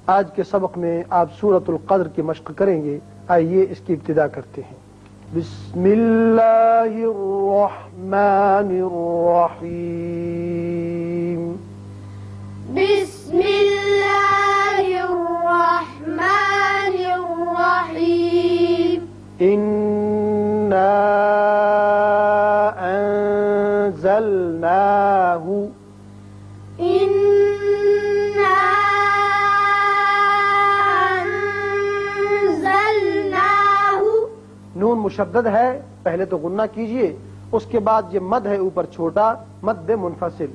آج کے سبق میں آپ سورۃ القدر کی مشق کریں گے. آئیے اس کی ابتدا کرتے ہیں. بسم اللہ الرحمن الرحیم. بسم اللہ الرحمن الرحیم. انا انزلناہ. نون مشدد ہے، پہلے تو غنہ کیجئے، اس کے بعد یہ مد ہے اوپر چھوٹا، مد منفصل.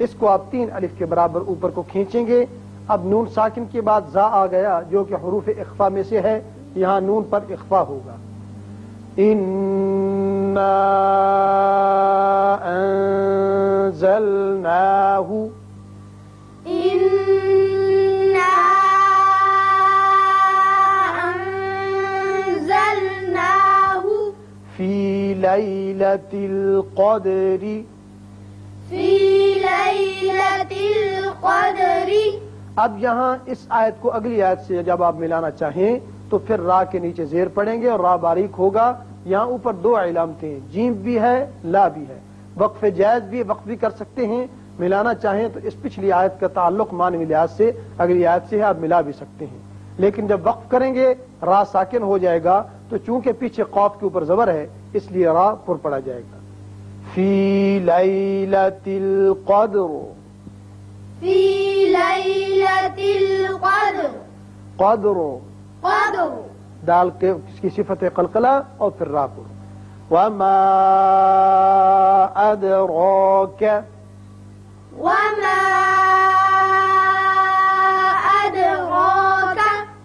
اس کو آپ 3 الف کے برابر اوپر کو کھینچیں گے. اب نون ساکن کے بعد زا آ گیا جو کہ حروف اخفا میں سے ہے، یہاں نون پر اخفا ہوگا. انا انزلناہ. فی لیلۃ القدر. فی لیلۃ القدر. اب یہاں اس آیت کو اگلی آیت سے جب آپ ملانا چاہیں تو پھر را کے نیچے زیر پڑیں گے اور را باریک ہوگا. یہاں اوپر 2 علامتیں ہیں، جیم بھی ہے، لا بھی ہے. وقف جائز بھی وقف بھی کر سکتے ہیں. ملانا چاہیں تو اس پچھلی آیت کا تعلق معنوی لحاظ سے اگلی آیت سے ہے، آپ ملا بھی سکتے ہیں. لیکن جب وقف کریں گے را ساکن ہو جائے گا، تو چونکہ پیچھے قاف کے اوپر زبر ہے اس لیے را پر پڑا جائے گا. فی لیلۃ القدر. فی لیلۃ القدر. قدر قدر. دال کے اس کی صفت قلقلہ اور پھر را پر. وما ادراک. وما ادراک.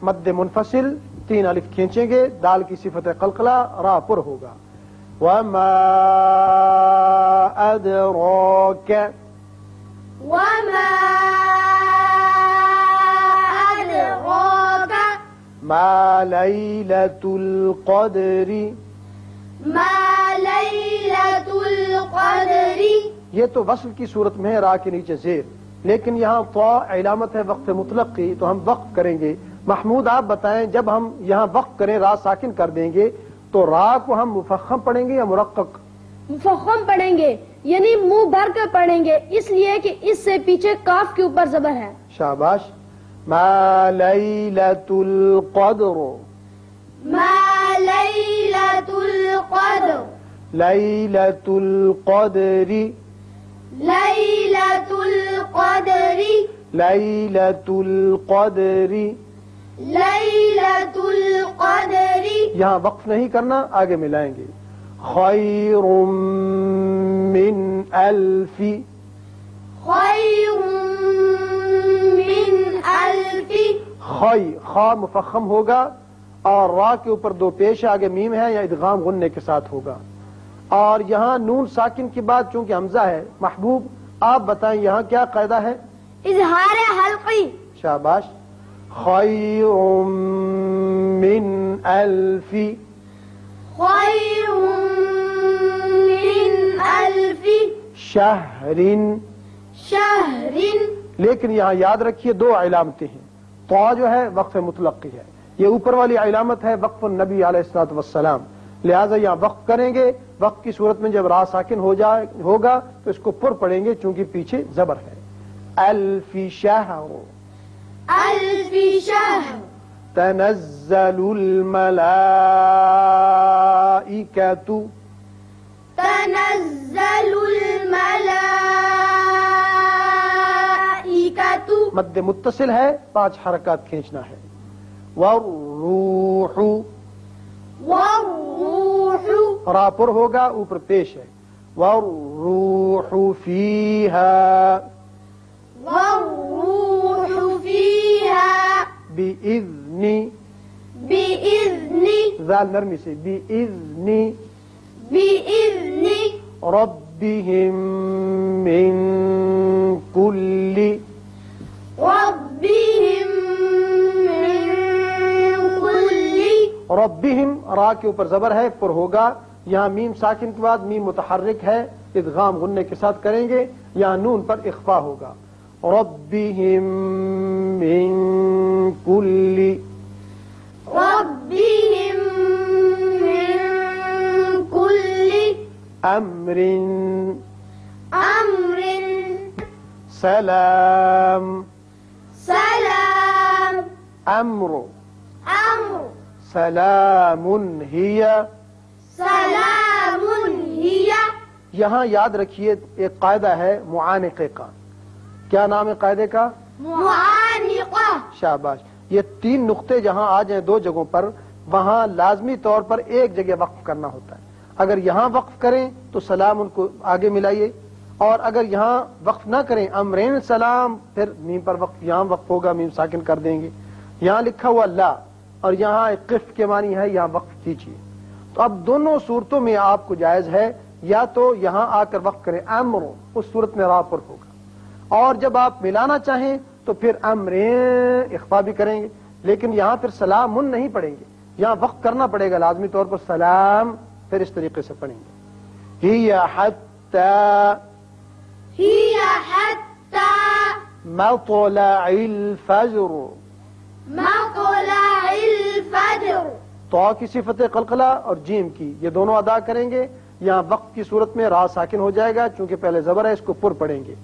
مد منفصل 3 الف کھینچیں گے، دال کی صفت قلقلہ، را پر ہوگا. وما ادراک. وما ادراک. ما لیلۃ القدر. ما لیلۃ القدر. یہ تو وصل کی صورت میں ہے، را کے نیچے زیر. لیکن یہاں طا علامت ہے وقف مطلق کی، تو ہم وقف کریں گے. محمود آپ بتائیں، جب ہم یہاں وقف کریں را ساکن کر دیں گے تو را کو ہم مفخم پڑھیں گے یا مرقق؟ مفخم پڑھیں گے، یعنی منہ بھر کر پڑھیں گے، اس لیے کہ اس سے پیچھے کاف کے اوپر زبر ہے. شاباش. ما لیلۃ القدر. ما لیلۃ القدر. لیلۃ القدر. لیلۃ القدر. لیلۃ القدر. لیلۃ القدر. یہاں وقف نہیں کرنا، آگے ملائیں گے. خیر من الف. خیر من الف. خا مفخم ہوگا اور را کے اوپر 2 پیش آگے میم ہے یا ادغام غننے کے ساتھ ہوگا. اور یہاں نون ساکن کے بعد چونکہ حمزہ ہے. محبوب آپ بتائیں یہاں کیا قاعدہ ہے؟ اظہار حلقی. شاباش. خیر من الف. خیر من الف. شہر. شہر. لیکن یہاں یاد رکھیے 2 علامتیں ہیں. طا جو ہے وقف مطلق کی ہے، یہ اوپر والی علامت ہے وقف النبی علیہ الصلوۃ والسلام. لہٰذا یہاں وقف کریں گے. وقف کی صورت میں جب را ساکن ہوگا تو اس کو پر پڑھیں گے چونکہ پیچھے زبر ہے. الف شہر. الف شہر. تنزل الملائکۃ. تنزل الملائکۃ. مد متصل ہے، 5 حرکات کھینچنا ہے. والروح. والروح. را پر ہوگا، اوپر پیش ہے. والروح فیہا. والروح فیہا. بإذن. بإذن. ذال نرمی سے. بإذن. بإذن. ربهم من كل. ربهم من كل. ربهم را کے اوپر زبر ہے، پر ہوگا. یہاں میم ساکن کے بعد میم متحرک ہے، ادغام غننے کے ساتھ کریں گے. یہاں نون پر اخفا ہوگا. ربهم من كل ربهم من كل أمر أمر سلام سلام أمر أمر سلام هي سلام هي. یہاں یاد رکھیے ایک قاعدہ ہے معانقے کا. کیا نام ہے قاعدے کا؟ معانقہ. شاباش. یہ 3 نقطے جہاں آ جائیں 2 جگہوں پر وہاں لازمی طور پر ایک جگہ وقف کرنا ہوتا ہے. اگر یہاں وقف کریں تو سلام ان کو آگے ملائیے، اور اگر یہاں وقف نہ کریں امرین سلام پھر میم پر وقف، یہاں وقف ہوگا میم ساکن کر دیں گے. یہاں لکھا ہوا لا اور یہاں قف کے معنی ہے، یہاں وقف کیجیے. تو اب دونوں صورتوں میں آپ کو جائز ہے، یا تو یہاں آ کر وقف کریں امر، اس صورت میں را پر ہوگا، اور جب آپ ملانا چاہیں تو پھر امرین اخفا بھی کریں گے، لیکن یہاں پھر سلام نہیں پڑھیں گے، یہاں وقف کرنا پڑے گا لازمی طور پر سلام، پھر اس طریقے سے پڑھیں گے. ہی حتی هي حتى مطلع الفجر. مطلع الفجر. تو کی صفت قلقلہ اور جیم کی یہ دونوں ادا کریں گے. یہاں وقف کی صورت میں را ساکن ہو جائے گا، چونکہ پہلے زبر ہے، اس کو پر پڑھیں گے.